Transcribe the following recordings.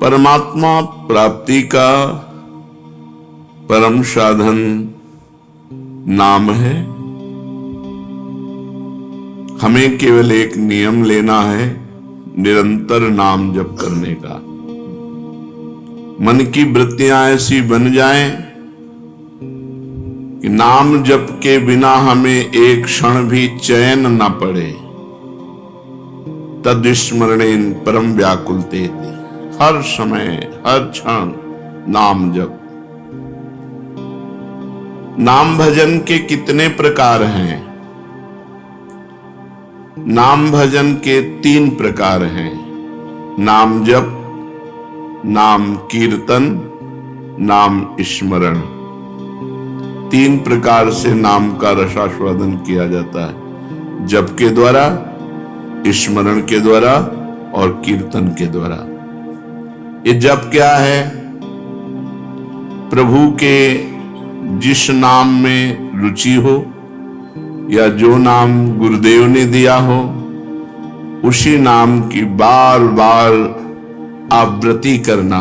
परमात्मा प्राप्ति का परम साधन नाम है। हमें केवल एक नियम लेना है, निरंतर नाम जप करने का। मन की वृत्तियां ऐसी बन जाएं कि नाम जप के बिना हमें एक क्षण भी चैन न पड़े। तद स्मरणेन परम व्याकुलते, हर समय हर क्षण नाम जप। नाम भजन के कितने प्रकार हैं? नाम भजन के 3 प्रकार हैं। नाम जप, नाम कीर्तन, नाम स्मरण। 3 प्रकार से नाम का रसास्वादन किया जाता है, जप के द्वारा, स्मरण के द्वारा और कीर्तन के द्वारा। ये जप क्या है? प्रभु के जिस नाम में रुचि हो या जो नाम गुरुदेव ने दिया हो, उसी नाम की बार बार आवृत्ति करना,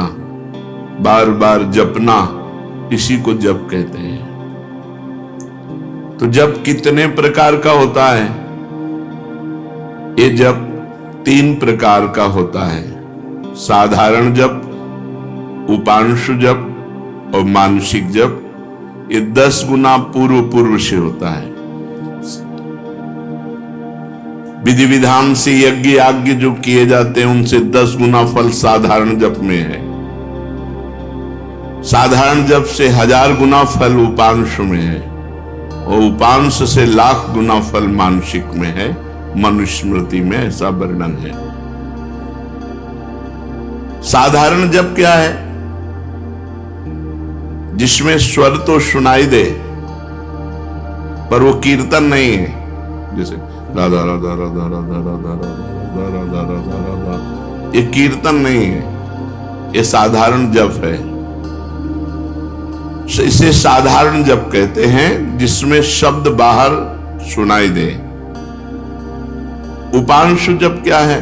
बार बार जपना, इसी को जप कहते हैं। तो जप कितने प्रकार का होता है? ये जप 3 प्रकार का होता है। साधारण जप, उपांशु जप और मानसिक जप। ये 10 गुना पूर्व से होता है। विधि विधान से यज्ञ याज्ञ जो किए जाते हैं, उनसे 10 गुना फल साधारण जप में है। साधारण जप से 1000 गुना फल उपांश में है और उपांश से लाख गुना फल मानसिक में है। मनुस्मृति में ऐसा वर्णन है। साधारण जप क्या है? जिसमें स्वर तो सुनाई दे पर वो कीर्तन नहीं है। जैसे राधा राधा राधा राधा राधा राधा राधा राधा राधा, ये कीर्तन नहीं है, ये साधारण जप है। इसे साधारण जप कहते हैं, जिसमें शब्द बाहर सुनाई दे। उपांशु जप क्या है?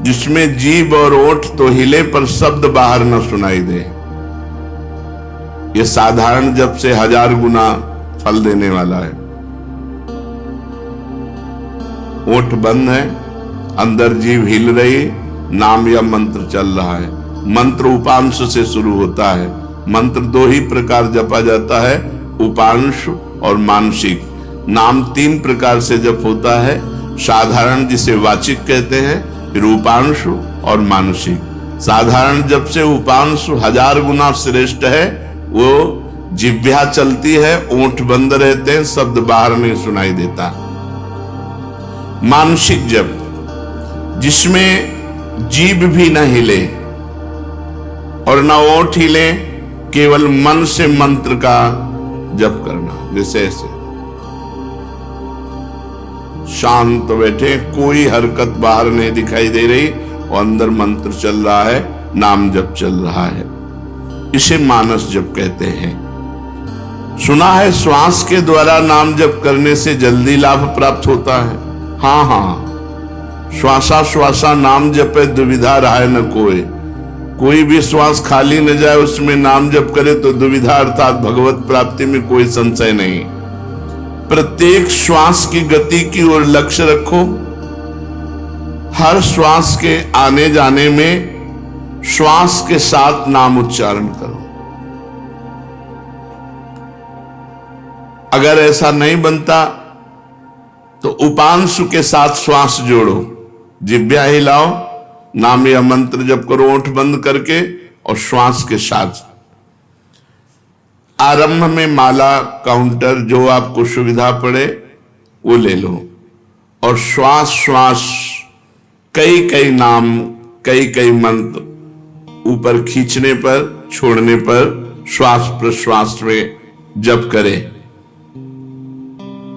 जिसमें जीभ और ओठ तो हिले पर शब्द बाहर न सुनाई दे। ये साधारण जप से 1000 गुना फल देने वाला है। ओठ बंद है, अंदर जीभ हिल रही, नाम या मंत्र चल रहा है। मंत्र उपांश से शुरू होता है। मंत्र 2 ही प्रकार जपा जाता है, उपांश और मानसिक। नाम 3 प्रकार से जप होता है। साधारण जिसे वाचिक कहते हैं, फिर उपांश और मानसिक। साधारण जप से उपांश 1000 गुना श्रेष्ठ है। वो जिह्वा चलती है, ओंठ बंद रहते हैं, शब्द बाहर नहीं सुनाई देता। मानसिक जप, जिसमें जीभ भी न हिले और न ओठ हिले, केवल मन से मंत्र का जप करना। जैसे ऐसे शांत बैठे, कोई हरकत बाहर नहीं दिखाई दे रही और अंदर मंत्र चल रहा है, नाम जप चल रहा है। इसे मानस जप कहते हैं। सुना है श्वास के द्वारा नाम जप करने से जल्दी लाभ प्राप्त होता है। हाँ, श्वासा श्वासा नाम जपे दुविधा रहे न कोई। कोई भी श्वास खाली न जाए, उसमें नाम जप करे तो दुविधा अर्थात भगवत प्राप्ति में कोई संशय नहीं। प्रत्येक श्वास की गति की ओर लक्ष्य रखो। हर श्वास के आने जाने में श्वास के साथ नाम उच्चारण करो। अगर ऐसा नहीं बनता तो उपांशु के साथ श्वास जोड़ो, जिह्वा हिलाओ, नाम या मंत्र जप करो ओंठ बंद करके और श्वास के साथ। आरंभ में माला काउंटर जो आपको सुविधा पड़े वो ले लो और श्वास श्वास कई कई नाम, कई कई मंत्र ऊपर खींचने पर, छोड़ने पर श्वास प्रश्वास में जप करे।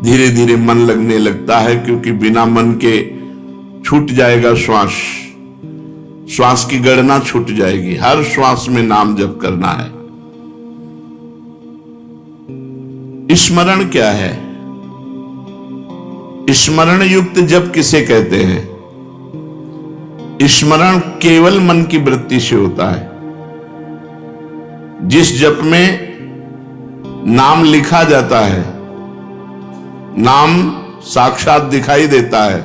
धीरे धीरे मन लगने लगता है, क्योंकि बिना मन के छूट जाएगा श्वास। श्वास की गणना छूट जाएगी। हर श्वास में नाम जप करना है। स्मरण क्या है? स्मरण युक्त जप किसे कहते हैं? स्मरण केवल मन की वृत्ति से होता है। जिस जप में नाम लिखा जाता है, नाम साक्षात दिखाई देता है,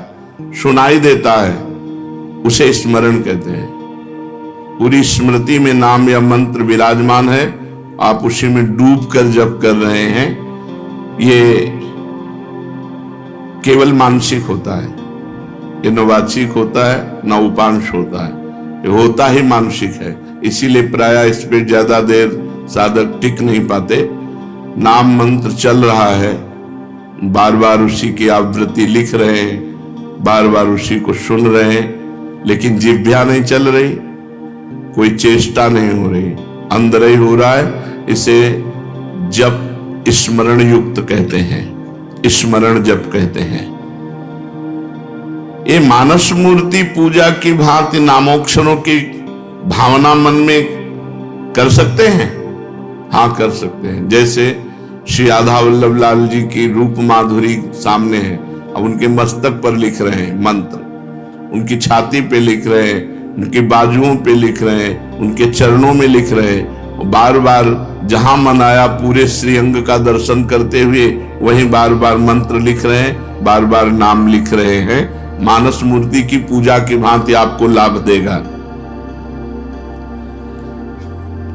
सुनाई देता है, उसे स्मरण कहते हैं। पूरी स्मृति में नाम या मंत्र विराजमान है, आप उसी में डूब कर जप कर रहे हैं, ये केवल मानसिक होता है, ये न वाचिक होता है न उपांश होता है, ये होता ही मानसिक है। इसीलिए प्रायः इस पर ज्यादा देर साधक टिक नहीं पाते। नाम मंत्र चल रहा है, बार बार उसी की आवृत्ति लिख रहे हैं, बार बार उसी को सुन रहे हैं, लेकिन जिह्वा नहीं चल रही, कोई चेष्टा नहीं हो रही, अंदर ही हो रहा है। इसे जप स्मरण युक्त कहते हैं, स्मरण जप कहते हैं। ये मानस मूर्ति पूजा की भांति नामोक्षरों की भावना मन में कर सकते हैं। हाँ, कर सकते हैं। जैसे श्री राधा वल्लभ लाल जी की रूप माधुरी सामने है, अब उनके मस्तक पर लिख रहे हैं मंत्र, उनकी छाती पे लिख रहे हैं, उनके बाजुओं पे लिख रहे हैं, उनके चरणों में लिख रहे हैं। बार बार जहां मन आया पूरे श्रीअंग का दर्शन करते हुए वहीं बार बार मंत्र लिख रहे हैं, बार बार नाम लिख रहे हैं। मानस मूर्ति की पूजा की भांति आपको लाभ देगा।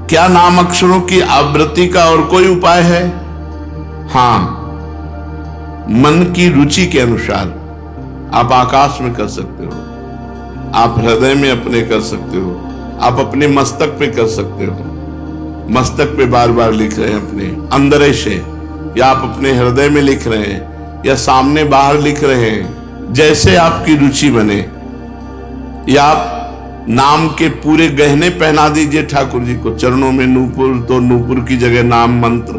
क्या नाम अक्षरों की आवृत्ति का और कोई उपाय है? हाँ, मन की रुचि के अनुसार आप आकाश में कर सकते हो, आप हृदय में अपने कर सकते हो, आप अपने मस्तक पे कर सकते हो। मस्तक पे बार बार लिख रहे हैं अपने अंदर से, या आप अपने हृदय में लिख रहे हैं, या सामने बाहर लिख रहे हैं, जैसे आपकी रुचि बने। या आप नाम के पूरे गहने पहना दीजिए ठाकुर जी को। चरणों में नूपुर तो नूपुर की जगह नाम मंत्र,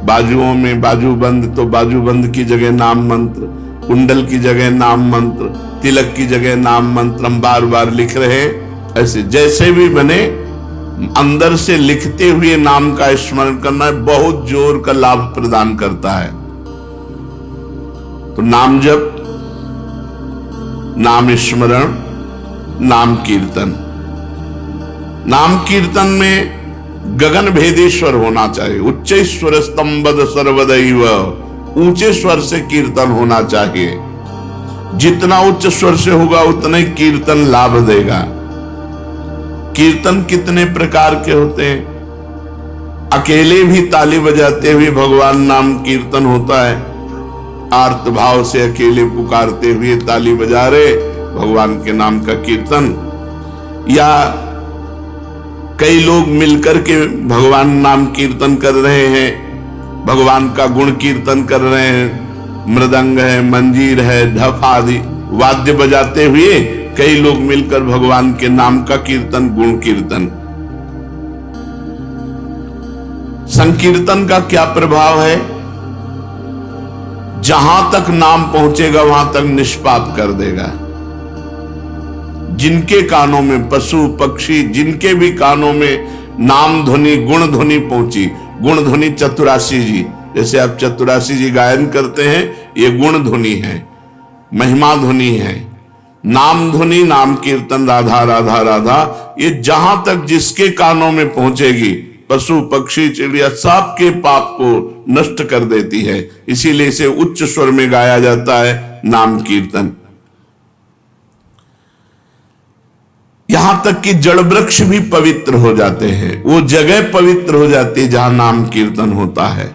बाजुओं में बाजूबंद तो बाजूबंद की जगह नाम मंत्र, कुंडल की जगह नाम मंत्र, तिलक की जगह नाम मंत्र हम बार बार लिख रहे हैं। ऐसे जैसे भी बने, अंदर से लिखते हुए नाम का स्मरण करना बहुत जोर का लाभ प्रदान करता है। तो नाम जप, नाम स्मरण, नाम कीर्तन। नाम कीर्तन में गगन भेदेश्वर होना चाहिए। उच्च स्वर स्तंभद सर्वदैव, ऊंचे स्वर से कीर्तन होना चाहिए। जितना उच्च स्वर से होगा उतना ही कीर्तन लाभ देगा। कीर्तन कितने प्रकार के होते हैं? अकेले भी ताली बजाते हुए भगवान नाम कीर्तन होता है। आर्त भाव से अकेले पुकारते हुए ताली बजा रहे भगवान के नाम का कीर्तन, या कई लोग मिलकर के भगवान नाम कीर्तन कर रहे हैं, भगवान का गुण कीर्तन कर रहे हैं। मृदंग है, मंजीर है, ढफ आदि वाद्य बजाते हुए कई लोग मिलकर भगवान के नाम का कीर्तन, गुण कीर्तन। संकीर्तन का क्या प्रभाव है? जहां तक नाम पहुंचेगा वहां तक निष्पाप कर देगा। जिनके कानों में पशु पक्षी, जिनके भी कानों में नाम ध्वनि, गुण ध्वनि पहुंची, गुण ध्वनि चतुरासी जी, जैसे आप चतुरासी जी गायन करते हैं, ये गुण ध्वनि है, महिमा ध्वनि है। नाम ध्वनि, नाम कीर्तन, राधा राधा राधा, ये जहां तक जिसके कानों में पहुंचेगी, पशु पक्षी चिड़िया सबके पाप को नष्ट कर देती है। इसीलिए इसे उच्च स्वर में गाया जाता है, नाम कीर्तन। यहां तक कि जड़ वृक्ष भी पवित्र हो जाते हैं, वो जगह पवित्र हो जाती है जहां नाम कीर्तन होता है।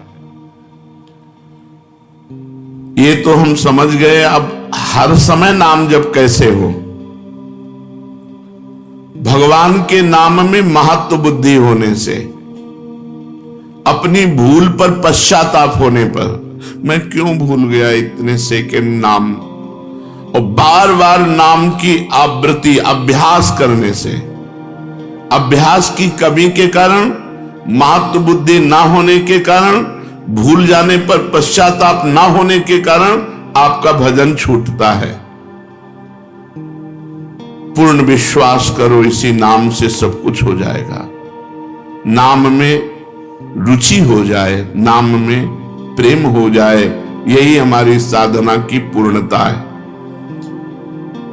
ये तो हम समझ गए। अब हर समय नाम जप कैसे हो? भगवान के नाम में महत्व बुद्धि होने से, अपनी भूल पर पश्चाताप होने पर, मैं क्यों भूल गया इतने सेकंड नाम, और बार बार नाम की आवृत्ति अभ्यास करने से, अभ्यास की कमी के कारण, महत्व बुद्धि ना होने के कारण, भूल जाने पर पश्चाताप ना होने के कारण आपका भजन छूटता है। पूर्ण विश्वास करो, इसी नाम से सब कुछ हो जाएगा। नाम में रुचि हो जाए, नाम में प्रेम हो जाए, यही हमारी साधना की पूर्णता है।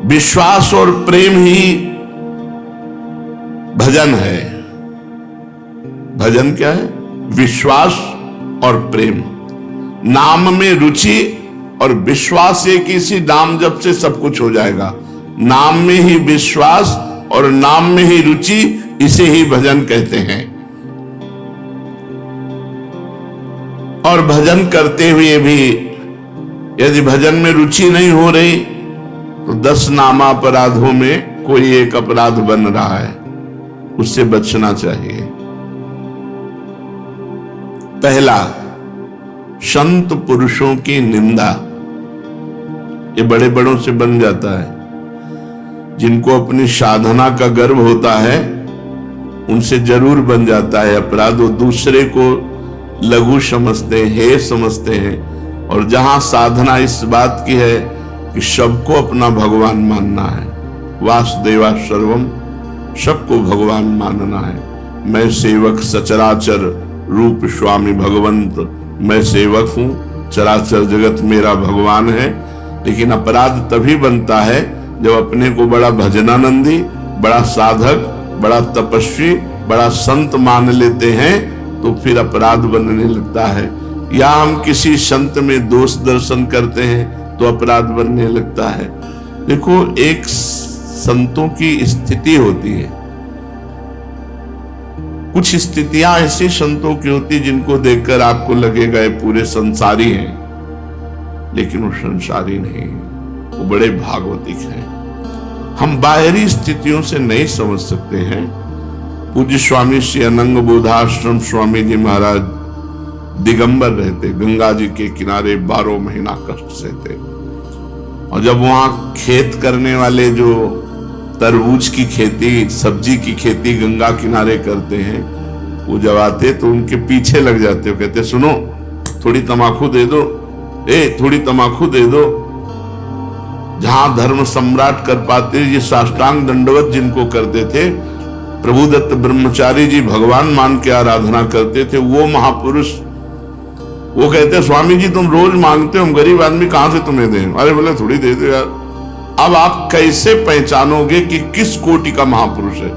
विश्वास और प्रेम ही भजन है। भजन क्या है? विश्वास और प्रेम। नाम में रुचि और विश्वास है कि इसी नाम जप से सब कुछ हो जाएगा। नाम में ही विश्वास और नाम में ही रुचि, इसे ही भजन कहते हैं। और भजन करते हुए भी यदि भजन में रुचि नहीं हो रही तो 10 नामापराधों में कोई एक अपराध बन रहा है, उससे बचना चाहिए। पहला, संत पुरुषों की निंदा। ये बड़े बड़ों से बन जाता है। जिनको अपनी साधना का गर्व होता है उनसे जरूर बन जाता है अपराध। वो दूसरे को लघु समझते हैं, हे समझते हैं। और जहां साधना इस बात की है कि सबको अपना भगवान मानना है, वासुदेवा सर्वम, सबको भगवान मानना है। मैं सेवक सचराचर रूप स्वामी भगवंत, मैं सेवक हूं, चराचर जगत मेरा भगवान है। लेकिन अपराध तभी बनता है जब अपने को बड़ा भजनानंदी, बड़ा साधक, बड़ा तपस्वी, बड़ा संत मान लेते हैं तो फिर अपराध बनने लगता है। या हम किसी संत में दोष दर्शन करते हैं तो अपराध बनने लगता है। देखो, एक संतों की स्थिति होती है। कुछ स्थितियां ऐसी संतों की होती जिनको देखकर आपको लगेगा ये पूरे संसारी हैं, लेकिन वो संसारी नहीं, वो बड़े भागवतिक हैं। हम बाहरी स्थितियों से नहीं समझ सकते हैं। पूज्य स्वामी श्री अनंग बोधाश्रम स्वामी जी महाराज दिगंबर रहते, गंगा जी के किनारे 12 महीना कष्ट सहते। और जब वहां खेत करने वाले जो तरबूज की खेती, सब्जी की खेती गंगा किनारे करते हैं, वो जब आते तो उनके पीछे लग जाते हो, कहते सुनो थोड़ी तमाकू दे दो, थोड़ी तमाकू दे दो। जहां धर्म सम्राट कर पाते, ये साष्टांग दंडवत जिनको करते थे, प्रभुदत्त ब्रह्मचारी जी भगवान मान के आराधना करते थे, वो महापुरुष वो कहते स्वामी जी तुम रोज मांगते हो, हम गरीब आदमी कहां से तुम्हें दें? अरे बोले थोड़ी दे दो यार। अब आप कैसे पहचानोगे कि किस कोटि का महापुरुष है?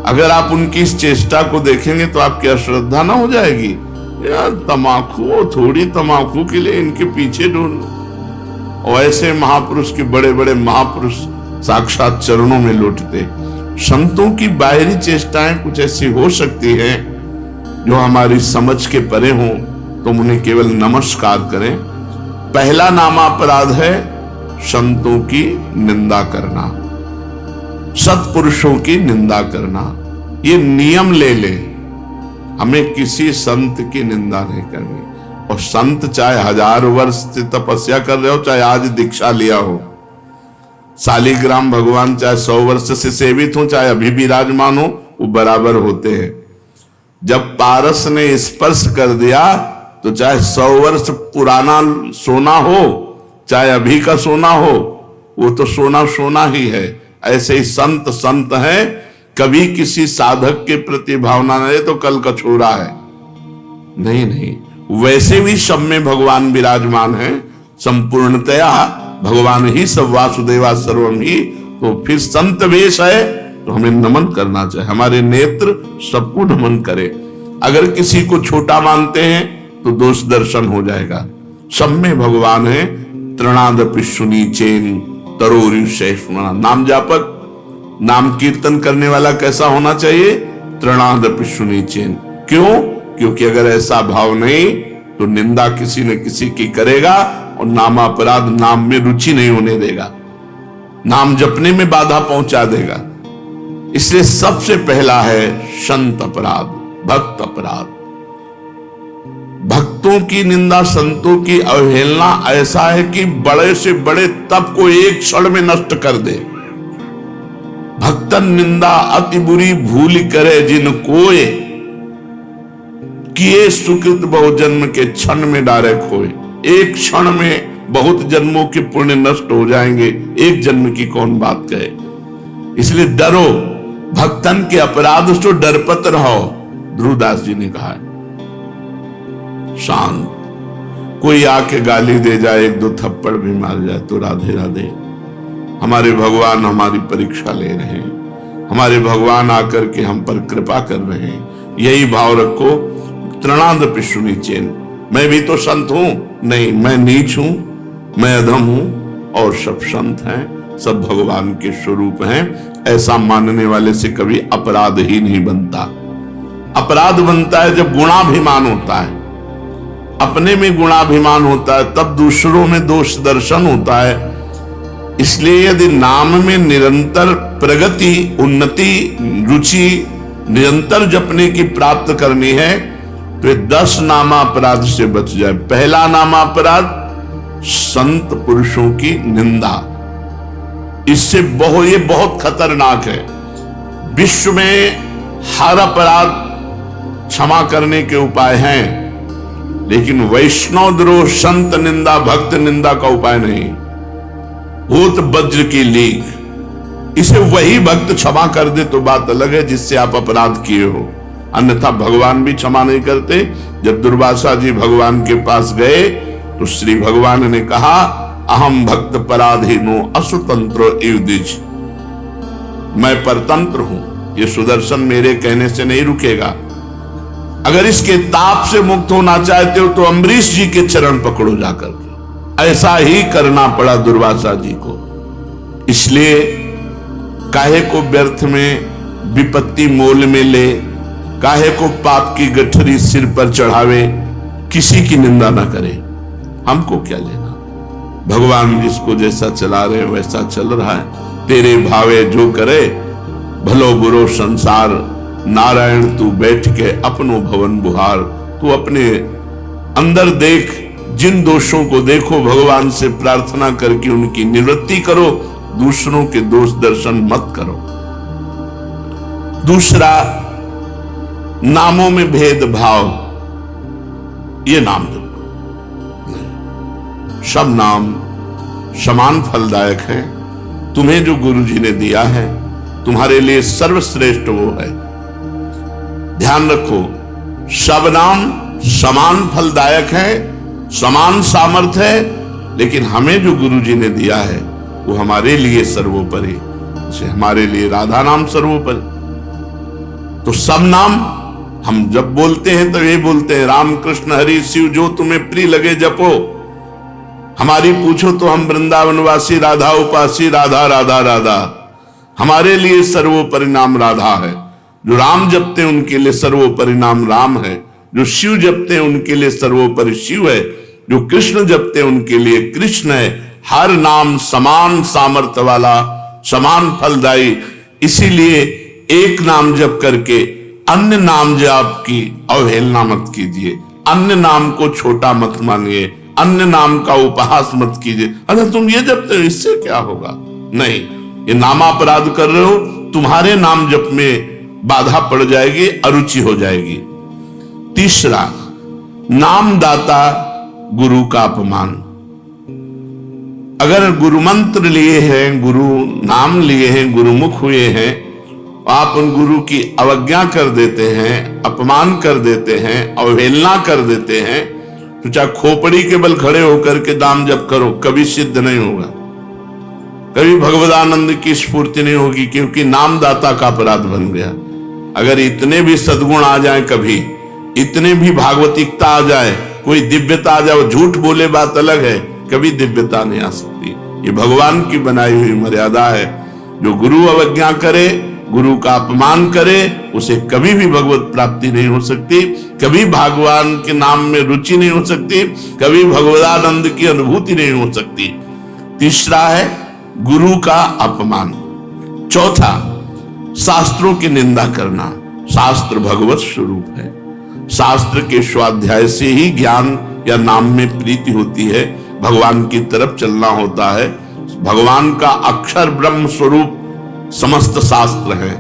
अगर आप उनकी इस चेष्टा को देखेंगे तो आपकी अश्रद्धा ना हो जाएगी? यार तमाकू, थोड़ी तमाकू के लिए इनके पीछे ढूंढ। और ऐसे महापुरुष के बड़े बड़े महापुरुष साक्षात चरणों में लौटते। संतों की बाहरी चेष्टाएं कुछ ऐसी हो सकती हैं जो हमारी समझ के परे हों, तो उन्हें केवल नमस्कार करें। पहला नामापराध है संतों की निंदा करना, सत्पुरुषों की निंदा करना। ये नियम ले ले, हमें किसी संत की निंदा नहीं करनी। और संत चाहे 1000 वर्ष से तपस्या कर रहे हो, चाहे आज दीक्षा लिया हो, शालिग्राम भगवान चाहे 100 वर्ष से सेवित हो, चाहे अभी विराजमान हो, वो बराबर होते हैं। जब पारस ने स्पर्श कर दिया तो चाहे 100 वर्ष पुराना सोना हो, चाहे अभी का सोना हो, वो तो सोना सोना ही है। ऐसे ही संत संत है, कभी किसी साधक के प्रति भावना नहीं तो कल का छोरा है। नहीं नहीं, वैसे भी सब में भगवान विराजमान है, संपूर्णतया भगवान ही सब, वासुदेवा सर्वम ही। तो फिर संत वेश है तो हमें नमन करना चाहिए, हमारे नेत्र सबको नमन करे। अगर किसी को छोटा मानते हैं तो दोष दर्शन हो जाएगा। सब में भगवान है। तृणादपि सुनीचेन तरोरिषैष्मणा। नाम जापक, नाम कीर्तन करने वाला कैसा होना चाहिए? तृणादपि सुनीचेन। क्यों? क्योंकि अगर ऐसा भाव नहीं तो निंदा किसी न किसी की करेगा और नामापराध, नाम में रुचि नहीं होने देगा, नाम जपने में बाधा पहुंचा देगा। इसलिए सबसे पहला है संत अपराध, भक्त अपराध। भक्तों की निंदा, संतों की अवहेलना ऐसा है कि बड़े से बड़े तप को एक क्षण में नष्ट कर दे। भक्तन निंदा अति बुरी भूल करे जिन कोय, किए सुकृत बहु जन्म के क्षण में डारे खोए। एक क्षण में बहुत जन्मों के पुण्य नष्ट हो जाएंगे, एक जन्म की कौन बात कहे। इसलिए डरो, भक्तन के अपराध से डरपत रहो। ध्रुवदास जी ने कहा है। शांत, कोई आके गाली दे जाए, 1-2 थप्पड़ भी मार जाए तो राधे राधे, हमारे भगवान हमारी परीक्षा ले रहे हैं, हमारे भगवान आकर के हम पर कृपा कर रहे हैं। यही भाव रखो। तृणांत पिशु नीचेन, मैं भी तो संत हूं, नहीं मैं नीच हूं, मैं अधम हूं और सब संत हैं, सब भगवान के स्वरूप हैं। ऐसा मानने वाले से कभी अपराध ही नहीं बनता। अपराध बनता है जब गुणाभिमान होता है, अपने में गुणाभिमान होता है, तब दूसरों में दोष दर्शन होता है। इसलिए यदि नाम में निरंतर प्रगति, उन्नति, रुचि निरंतर जपने की प्राप्त करनी है तो 10 नामापराध से बच जाए। पहला नामापराध संत पुरुषों की निंदा, इससे ये बहुत खतरनाक है। विश्व में हर अपराध क्षमा करने के उपाय हैं, लेकिन वैष्णव द्रोह, संत निंदा, भक्त निंदा का उपाय नहीं। भूत वज्र की लीक, इसे वही भक्त क्षमा कर दे तो बात अलग है जिससे आप अपराध किए हो, अन्यथा भगवान भी क्षमा नहीं करते। जब दुर्वासा जी भगवान के पास गए तो श्री भगवान ने कहा, अहम भक्त पराधीनो असुतंत्रो इव द्विज, मैं परतंत्र हूं, ये सुदर्शन मेरे कहने से नहीं रुकेगा। अगर इसके ताप से मुक्त होना चाहते हो तो अम्बरीश जी के चरण पकड़ो जाकर। ऐसा ही करना पड़ा दुर्वासा जी को। इसलिए काहे को व्यर्थ में विपत्ति मोल में ले, काहे को पाप की गठरी सिर पर चढ़ावे, किसी की निंदा ना करे, हमको क्या लेना। भगवान जिसको जैसा चला रहे वैसा चल रहा है। तेरे भावे जो करे भलो बुरो संसार, नारायण तू बैठ के अपनो भवन बुहार। तू अपने अंदर देख, जिन दोषों को देखो, भगवान से प्रार्थना करके उनकी निवृत्ति करो, दूसरों के दोष दर्शन मत करो। दूसरा, नामों में भेदभाव, ये नाम जपो। सब नाम समान फलदायक हैं। तुम्हें जो गुरु जी ने दिया है, तुम्हारे लिए सर्वश्रेष्ठ वो है। ध्यान रखो, सब नाम समान फलदायक है, समान सामर्थ है, लेकिन हमें जो गुरु जी ने दिया है वो हमारे लिए सर्वोपरि, हमारे लिए राधा नाम सर्वोपरि। तो सब नाम हम जब बोलते हैं तो ये बोलते हैं, राम कृष्ण हरि शिव जो तुम्हें प्रिय लगे जपो। हमारी पूछो तो हम वृंदावनवासी, राधा उपासी, राधा राधा राधा। हमारे लिए सर्वोपरि नाम राधा है। जो राम जपते हैं उनके लिए सर्वोपरि नाम राम है। जो शिव जपते हैं उनके लिए सर्वोपरि शिव है। जो कृष्ण जपते हैं उनके लिए कृष्ण है। हर नाम समान सामर्थ्य वाला, समान फलदायी। इसीलिए एक नाम जप करके अन्य नाम जाप की अवहेलना मत कीजिए, अन्य नाम को छोटा मत मानिए, अन्य नाम का उपहास मत कीजिए। अगर तुम ये जपते हो इससे क्या होगा, नहीं, ये नामापराध कर रहे हो, तुम्हारे नाम जप में बाधा पड़ जाएगी, अरुचि हो जाएगी। तीसरा, नामदाता गुरु का अपमान। अगर गुरु मंत्र लिए हैं, गुरु नाम लिए हैं, गुरुमुख हुए हैं, आप उन गुरु की अवज्ञा कर देते हैं, अपमान कर देते हैं, अवहेलना कर देते हैं, तो चाहे खोपड़ी के बल खड़े होकर के नाम जप करो, कभी सिद्ध नहीं होगा, कभी भगवदानंद की स्फूर्ति नहीं होगी, क्योंकि नामदाता का अपराध बन गया। अगर इतने भी सद्गुण आ जाए, कभी इतने भी भागवतिकता आ जाए, कोई दिव्यता आ जाए, झूठ बोले बात अलग है, कभी दिव्यता नहीं आ सकती। ये भगवान की बनाई हुई मर्यादा है। जो गुरु अवज्ञा करे, गुरु का अपमान करे, उसे कभी भी भगवत प्राप्ति नहीं हो सकती, कभी भगवान के नाम में रुचि नहीं हो सकती, कभी भगवदानंद की अनुभूति नहीं हो सकती। तीसरा है गुरु का अपमान। चौथा, शास्त्रों की निंदा करना। शास्त्र भगवत स्वरूप है। शास्त्र के स्वाध्याय से ही ज्ञान या नाम में प्रीति होती है, भगवान की तरफ चलना होता है। भगवान का अक्षर ब्रह्म स्वरूप समस्त शास्त्र है,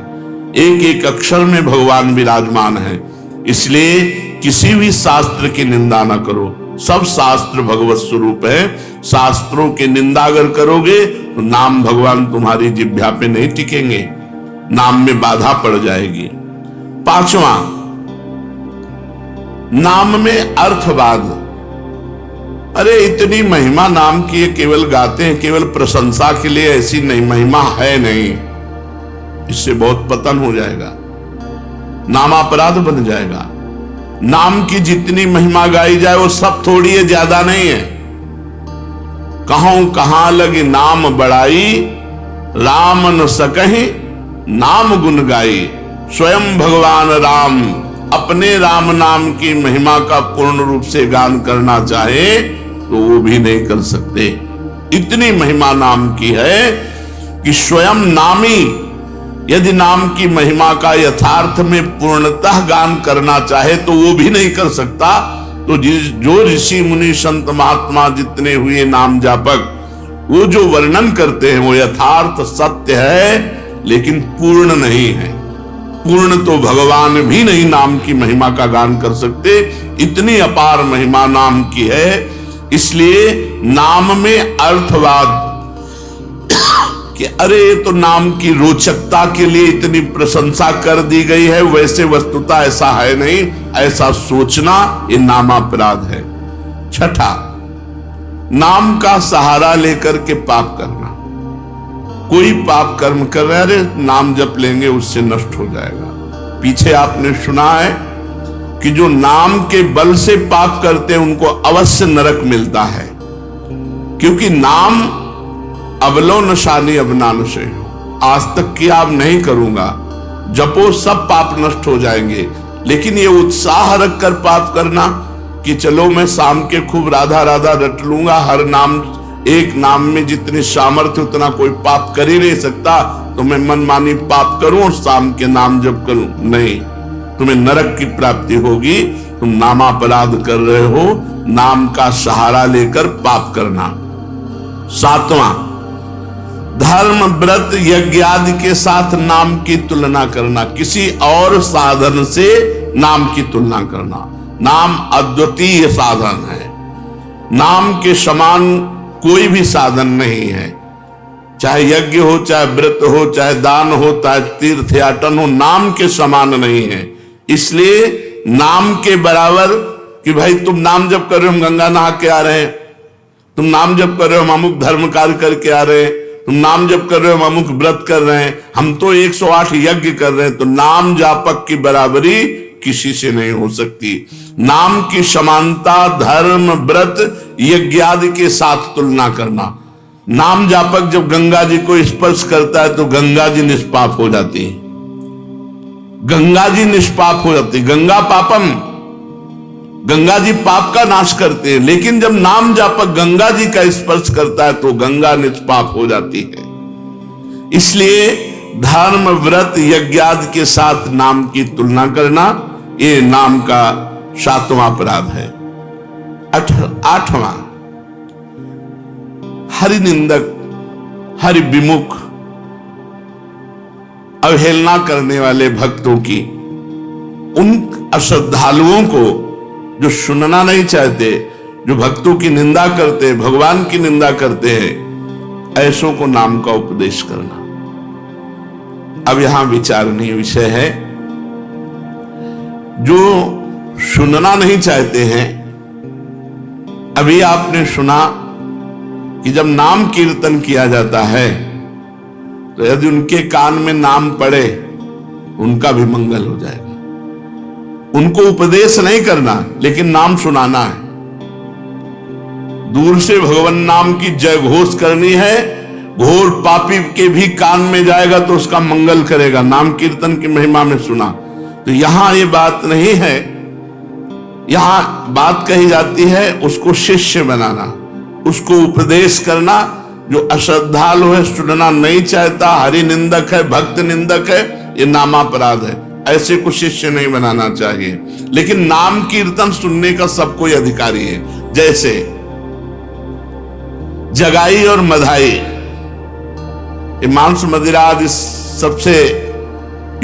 एक एक अक्षर में भगवान विराजमान है। इसलिए किसी भी शास्त्र की निंदा ना करो, सब शास्त्र भगवत स्वरूप है। शास्त्रों की निंदा अगर करोगे तो नाम भगवान तुम्हारी जिह्वा पे नहीं टिकेंगे, नाम में बाधा पड़ जाएगी। पांचवा, नाम में अर्थवाद। अरे इतनी महिमा नाम की है, केवल गाते हैं, केवल प्रशंसा के लिए, ऐसी नहीं महिमा है नहीं। इससे बहुत पतन हो जाएगा, नामापराध बन जाएगा। नाम की जितनी महिमा गाई जाए वो सब थोड़ी है, ज्यादा नहीं है। कहूं कहां लगी नाम बड़ाई, राम न सकहि नाम गुण गाई। स्वयं भगवान राम अपने राम नाम की महिमा का पूर्ण रूप से गान करना चाहे तो वो भी नहीं कर सकते। इतनी महिमा नाम की है कि स्वयं नामी यदि नाम की महिमा का यथार्थ में पूर्णतः गान करना चाहे तो वो भी नहीं कर सकता। तो जो ऋषि मुनि संत महात्मा जितने हुए नाम जापक, वो जो वर्णन करते हैं वो यथार्थ सत्य है, लेकिन पूर्ण नहीं है। पूर्ण तो भगवान भी नहीं नाम की महिमा का गान कर सकते, इतनी अपार महिमा नाम की है। इसलिए नाम में अर्थवाद कि अरे ये तो नाम की रोचकता के लिए इतनी प्रशंसा कर दी गई है, वैसे वस्तुतः ऐसा है नहीं, ऐसा सोचना ये नामापराध है। छठा, नाम का सहारा लेकर के पाप करना। कोई पाप कर्म कर रहे, अरे नाम जप लेंगे उससे नष्ट हो जाएगा। पीछे आपने सुना है कि जो नाम के बल से पाप करते हैं उनको अवश्य नरक मिलता है, क्योंकि नाम अबलो नशानी अबनान से, आज तक किया अब नहीं करूंगा, जपो सब पाप नष्ट हो जाएंगे। लेकिन ये उत्साह रखकर पाप करना कि चलो मैं शाम के खूब राधा राधा रट लूंगा, हर नाम एक नाम में जितनी सामर्थ्य उतना कोई पाप कर ही नहीं सकता, तो मैं मनमानी पाप करूं और शाम के नाम जप करूं, नहीं, तुम्हें नरक की प्राप्ति होगी। तुम नामापराध कर रहे हो, नाम का सहारा लेकर पाप करना। सातवां, धर्म व्रत यज्ञ आदि के साथ नाम की तुलना करना, किसी और साधन से नाम की तुलना करना। नाम अद्वितीय साधन है, नाम के समान कोई भी साधन नहीं है। चाहे यज्ञ हो, चाहे व्रत हो, चाहे दान हो, चाहे तीर्थ याटन हो, नाम के समान नहीं है। इसलिए नाम के बराबर कि भाई तुम नाम जप कर रहे हो, हम गंगा नहा के आ रहे हैं, तुम नाम जप कर रहे हो, हम अमुक धर्म कार्य करके आ रहे हैं, तुम नाम जप कर रहे हो, हम अमुक व्रत कर रहे हैं, हम तो 108 यज्ञ कर रहे हैं, तो नाम जापक की बराबरी किसी से नहीं हो सकती। नाम की समानता धर्म व्रत यज्ञ आदि के साथ तुलना करना। नाम जापक जब गंगा जी को स्पर्श करता है तो गंगा जी निष्पाप हो जाती है, गंगा जी निष्पाप हो जाती है। गंगा पापम, गंगा जी पाप का नाश करते हैं, लेकिन जब नाम जापक गंगा जी का स्पर्श करता है तो गंगा निष्पाप हो जाती है। इसलिए धर्म व्रत यज्ञ आदि के साथ नाम की तुलना करना ये नाम का सातवां अपराध है। आठवां, हरि निंदक, हरि विमुख, अवहेलना करने वाले भक्तों की, उन अश्रद्धालुओं को जो सुनना नहीं चाहते, जो भक्तों की निंदा करते, भगवान की निंदा करते हैं, ऐसों को नाम का उपदेश करना। अब यहां विचारणीय विषय है, जो सुनना नहीं चाहते हैं, अभी आपने सुना कि जब नाम कीर्तन किया जाता है तो यदि उनके कान में नाम पड़े उनका भी मंगल हो जाएगा। उनको उपदेश नहीं करना, लेकिन नाम सुनाना है। दूर से भगवान नाम की जय घोष करनी है, घोर पापी के भी कान में जाएगा तो उसका मंगल करेगा। नाम कीर्तन की महिमा में सुना, तो यहां ये बात नहीं है। यहां बात कही जाती है उसको शिष्य बनाना, उसको उपदेश करना। जो अश्रद्धालु है, सुनना नहीं चाहता, हरि निंदक है, भक्त निंदक है, ये नामापराध है। ऐसे को शिष्य नहीं बनाना चाहिए। लेकिन नाम कीर्तन सुनने का सबको अधिकारी है। जैसे जगाई और मधाई, मांस मदिरा आदि सबसे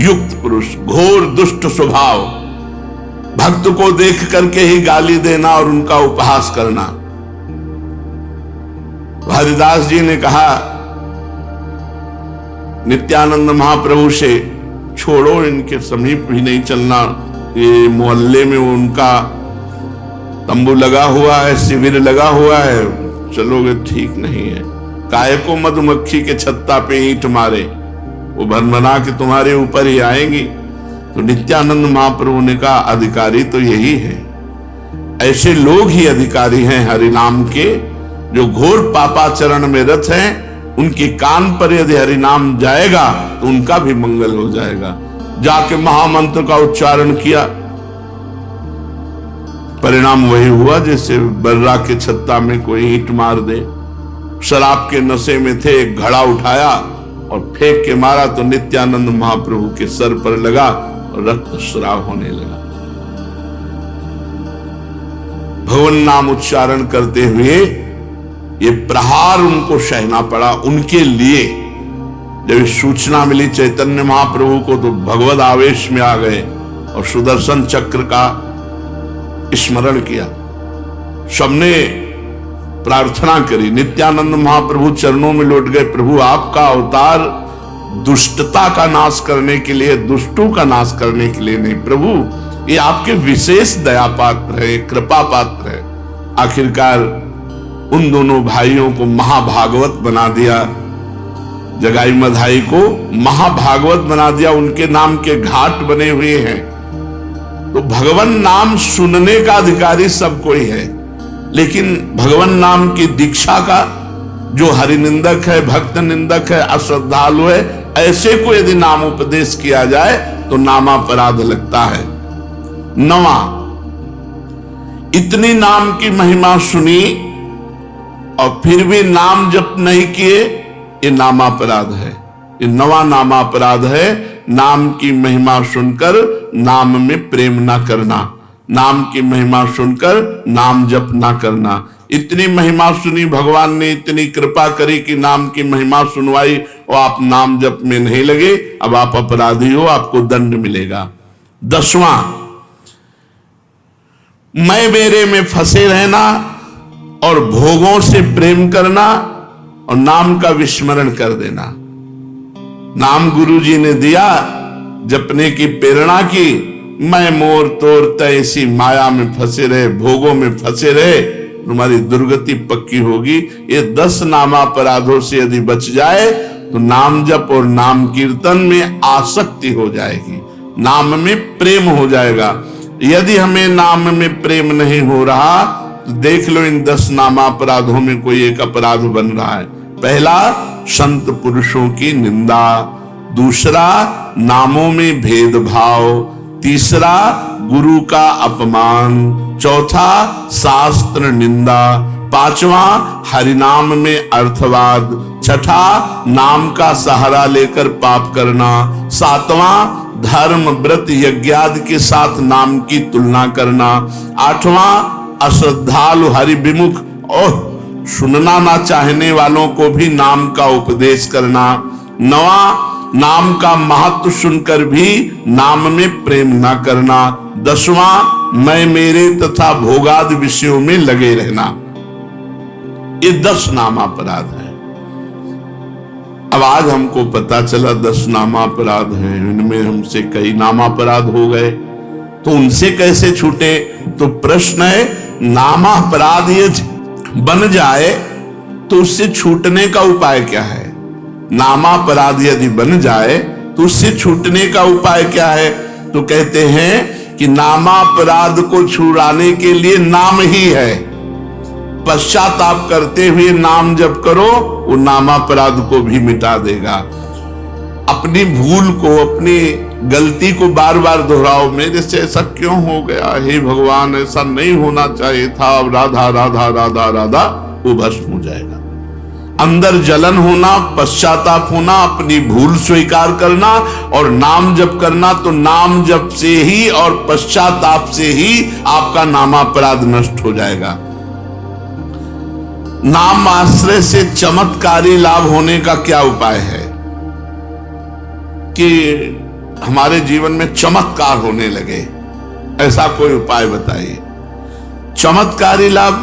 युक्त पुरुष, घोर दुष्ट स्वभाव, भक्त को देख करके ही गाली देना और उनका उपहास करना। हरिदास जी ने कहा नित्यानंद महाप्रभु से, छोड़ो इनके समीप भी नहीं चलना, ये मोहल्ले में उनका तंबू लगा हुआ है, शिविर लगा हुआ है, चलोगे ठीक नहीं है। काहे को मधुमक्खी के छत्ता पे ईंट मारे, वो भनभना के तुम्हारे ऊपर ही आएंगी। तो नित्यानंद महाप्रभु ने कहा अधिकारी तो यही है, ऐसे लोग ही अधिकारी हैं हरिनाम के, जो घोर पापाचरण में रत हैं। उनके कान पर यदि हरिनाम जाएगा तो उनका भी मंगल हो जाएगा। जाके महामंत्र का उच्चारण किया, परिणाम वही हुआ जैसे बर्रा के छत्ता में कोई ईंट मार दे। शराब के नशे में थे, एक घड़ा उठाया और फेंक के मारा तो नित्यानंद महाप्रभु के सर पर लगा और रक्तस्राव होने लगा। भगवान नाम उच्चारण करते हुए ये प्रहार उनको सहना पड़ा। उनके लिए जब सूचना मिली चैतन्य महाप्रभु को तो भगवद आवेश में आ गए और सुदर्शन चक्र का स्मरण किया। सबने प्रार्थना करी, नित्यानंद महाप्रभु चरणों में लौट गए। प्रभु आपका अवतार दुष्टता का नाश करने के लिए, दुष्टों का नाश करने के लिए नहीं, प्रभु ये आपके विशेष दया पात्र है, कृपा पात्र है। आखिरकार उन दोनों भाइयों को महाभागवत बना दिया, जगाई मधाई को महाभागवत बना दिया। उनके नाम के घाट बने हुए हैं। तो भगवान नाम सुनने का अधिकारी सब कोई है, लेकिन भगवान नाम की दीक्षा का जो हरिनिंदक है, भक्त निंदक है, अश्रद्धालु है, ऐसे को यदि नाम उपदेश किया जाए तो नामापराध लगता है। 9, इतनी नाम की महिमा सुनी और फिर भी नाम जप नहीं किए, ये नामापराध है। ये 9वां नामापराध है, नाम की महिमा सुनकर नाम में प्रेम ना करना, नाम की महिमा सुनकर नाम जप ना करना। इतनी महिमा सुनी, भगवान ने इतनी कृपा करी कि नाम की महिमा सुनवाई और आप नाम जप में नहीं लगे, अब आप अपराधी हो, आपको दंड मिलेगा। 10वां, मैं मेरे में फंसे रहना और भोगों से प्रेम करना और नाम का विस्मरण कर देना। नाम गुरु जी ने दिया, जपने की प्रेरणा की, मैं मोर तोर तैसी माया में फंसे रहे, भोगों में फंसे रहे, तुम्हारी दुर्गति पक्की होगी। ये 10 नामापराधों से यदि बच जाए तो नाम जप और नाम कीर्तन में आसक्ति हो जाएगी, नाम में प्रेम हो जाएगा। यदि हमें नाम में प्रेम नहीं हो रहा तो देख लो इन 10 नामापराधों में कोई एक अपराध बन रहा है। पहला, संत पुरुषों की निंदा। दूसरा, नामों में भेदभाव। तीसरा, गुरु का अपमान। चौथा, शास्त्र निंदा। 5वां, हरिनाम में अर्थवाद। 6ठा, नाम का सहारा लेकर पाप करना। 7वां, धर्म व्रत यज्ञादि के साथ नाम की तुलना करना। 8वां, अश्रद्धालु हरि विमुख और सुनना ना चाहने वालों को भी नाम का उपदेश करना। 9वां, नाम का महत्व सुनकर भी नाम में प्रेम ना करना। 10वां, मैं मेरे तथा भोगादि विषयों में लगे रहना। ये 10 नामापराध है। अब आज हमको पता चला 10 नामापराध हैं, इनमें हमसे कई नामापराध हो गए, तो उनसे कैसे छूटे? तो प्रश्न है, नामापराध ये बन जाए तो उससे छूटने का उपाय क्या है? नामापराध यदि बन जाए तो उससे छूटने का उपाय क्या है? तो कहते हैं कि नामापराध को छुड़ाने के लिए नाम ही है। पश्चाताप करते हुए नाम जप करो, वो नामापराध को भी मिटा देगा। अपनी भूल को, अपनी गलती को बार बार दोहराओ, मेरे से ऐसा क्यों हो गया, हे भगवान ऐसा नहीं होना चाहिए था, अब राधा राधा राधा राधा, वो भस्म हो जाएगा। अंदर जलन होना, पश्चाताप होना, अपनी भूल स्वीकार करना और नाम जप करना, तो नाम जप से ही और पश्चाताप से ही आपका नामापराध नष्ट हो जाएगा। नाम आश्रय से चमत्कारी लाभ होने का क्या उपाय है कि हमारे जीवन में चमत्कार होने लगे? ऐसा कोई उपाय बताइए। चमत्कारी लाभ,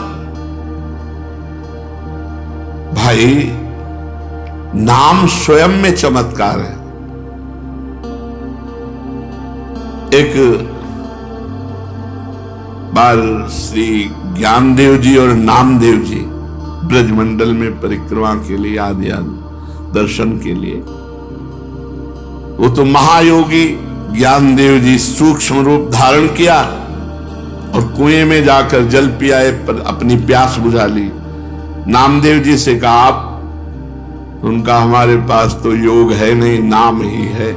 भाई नाम स्वयं में चमत्कार है। एक बार श्री ज्ञानदेव जी और नामदेव जी ब्रजमंडल में परिक्रमा के लिए आदि दर्शन के लिए। वो तो महायोगी ज्ञानदेव जी सूक्ष्म रूप धारण किया और कुएं में जाकर जल पियाए, पर अपनी प्यास बुझा ली। नामदेव जी से कहा आप, उनका हमारे पास तो योग है नहीं, नाम ही है,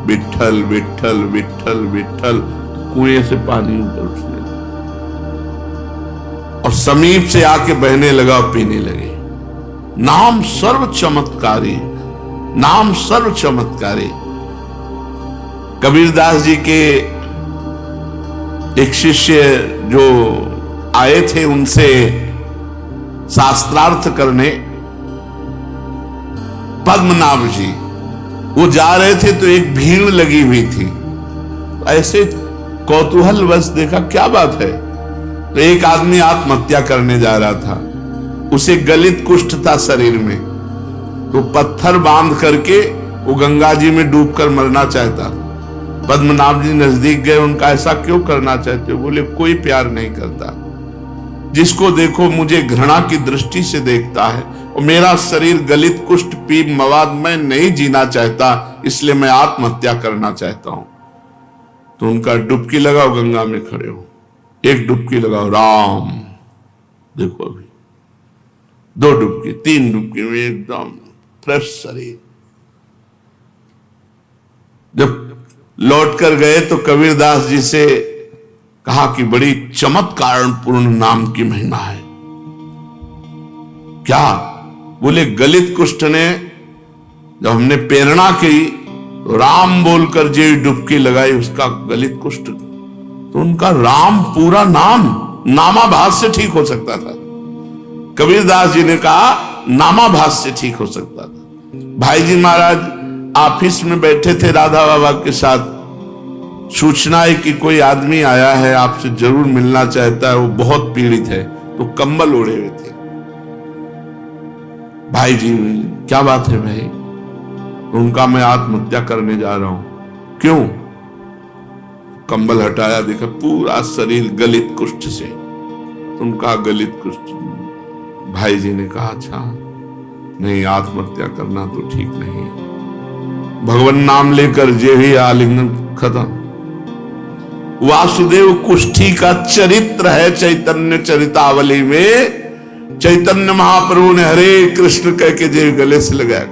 विठ्ठल विठ्ठल विठ्ठल विठ्ठल। कुएं से पानी ऊपर उठने लगा और समीप से आके बहने लगा और पीने लगे। नाम सर्व चमत्कारी, नाम सर्व चमत्कारी। कबीरदास जी के एक शिष्य जो आए थे उनसे शास्त्रार्थ करने, पद्मनाभ जी, वो जा रहे थे तो एक भीड़ लगी हुई थी। ऐसे कौतूहल बस देखा क्या बात है, तो एक आदमी आत्महत्या करने जा रहा था। उसे गलित कुष्ठ था शरीर में, तो पत्थर बांध करके वो गंगा जी में डूबकर मरना चाहता। पद्मनाभ जी नजदीक गए, उनका ऐसा क्यों करना चाहते हो? बोले कोई प्यार नहीं करता, जिसको देखो मुझे घृणा की दृष्टि से देखता है और मेरा शरीर गलित कुष्ठ पी मवाद में नहीं जीना चाहता, इसलिए मैं आत्महत्या करना चाहता हूं। तो उनका डुबकी लगाओ, गंगा में खड़े हो, एक डुबकी लगाओ, राम देखो, अभी 2 डुबकी 3 डुबकी में एकदम फ्रेश शरीर। जब लौट कर गए तो कबीरदास जी से कहा कि बड़ी चमत्कार पूर्ण नाम की महिमा है। क्या? बोले गलित कुष्ठ ने जब हमने प्रेरणा की तो राम बोलकर जो डुबकी लगाई उसका गलित कुष्ठ, तो उनका राम पूरा नाम नामाभास से ठीक हो सकता था। कबीरदास जी ने कहा नामाभास से ठीक हो सकता था। भाई जी महाराज ऑफिस में बैठे थे राधा बाबा के साथ, सूचना है कि कोई आदमी आया है, आपसे जरूर मिलना चाहता है, वो बहुत पीड़ित है, तो कंबल ओढ़े हुए थे। भाई जी क्या बात है भाई? उनका मैं आत्महत्या करने जा रहा हूं। क्यों? कंबल हटाया, देखा पूरा शरीर गलित कुष्ठ से। उनका गलित कुष्ठ। भाई जी ने कहा अच्छा नहीं, आत्महत्या करना तो ठीक नहीं, भगवान नाम लेकर जे ही आलिंगन खत्म। वासुदेव कुष्ठी का चरित्र है चैतन्य चरितावली में। चैतन्य महाप्रभु ने हरे कृष्ण कह के जे गले से लगाया।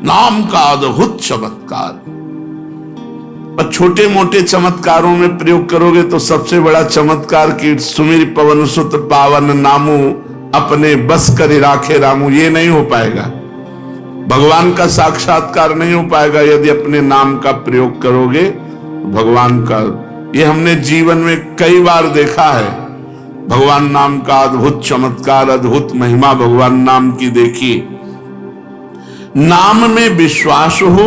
नाम का अद्भुत चमत्कार। और छोटे मोटे चमत्कारों में प्रयोग करोगे तो सबसे बड़ा चमत्कार की सुमिर पवन सुत पावन नामू अपने बस कर राखे रामू, ये नहीं हो पाएगा। भगवान का साक्षात्कार नहीं हो पाएगा यदि अपने नाम का प्रयोग करोगे। भगवान का ये हमने जीवन में कई बार देखा है। भगवान नाम का अद्भुत चमत्कार, अद्भुत महिमा भगवान नाम की देखी। नाम में विश्वास हो,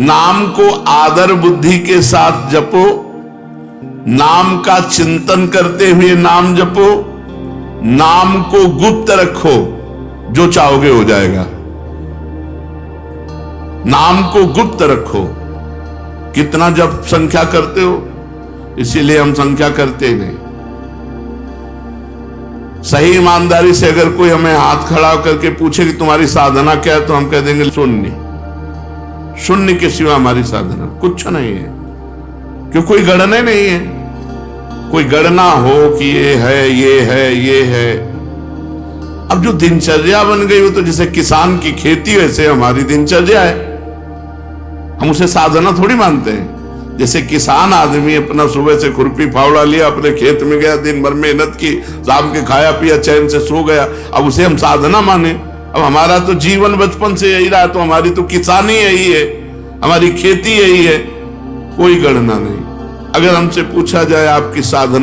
नाम को आदर बुद्धि के साथ जपो, नाम का चिंतन करते हुए नाम जपो, नाम को गुप्त रखो, जो चाहोगे हो जाएगा। नाम को गुप्त रखो। कितना जप संख्या करते हो? इसीलिए हम संख्या करते ही नहीं। सही ईमानदारी से अगर कोई हमें हाथ खड़ा करके पूछे कि तुम्हारी साधना क्या है, तो हम कह देंगे शून्य। शून्य के सिवा हमारी साधना कुछ नहीं है, क्यों कोई गणना नहीं है। कोई गणना हो कि ये है ये है ये है। अब जो दिनचर्या बन गई वो तो जैसे किसान की खेती वैसे हमारी दिनचर्या है। हम उसे साधना थोड़ी मानते हैं। जैसे किसान आदमी अपना सुबह से खुरपी फावड़ा लिया, अपने खेत में गया, दिन भर मेहनत की, शाम के खाया पिया, चैन से सो गया, अब उसे हम साधना माने? अब हमारा तो जीवन बचपन से यही रहा, तो हमारी तो किसानी यही है, हमारी खेती यही है। कोई गणना नहीं। अगर हमसे पूछा जाए आपकी साधना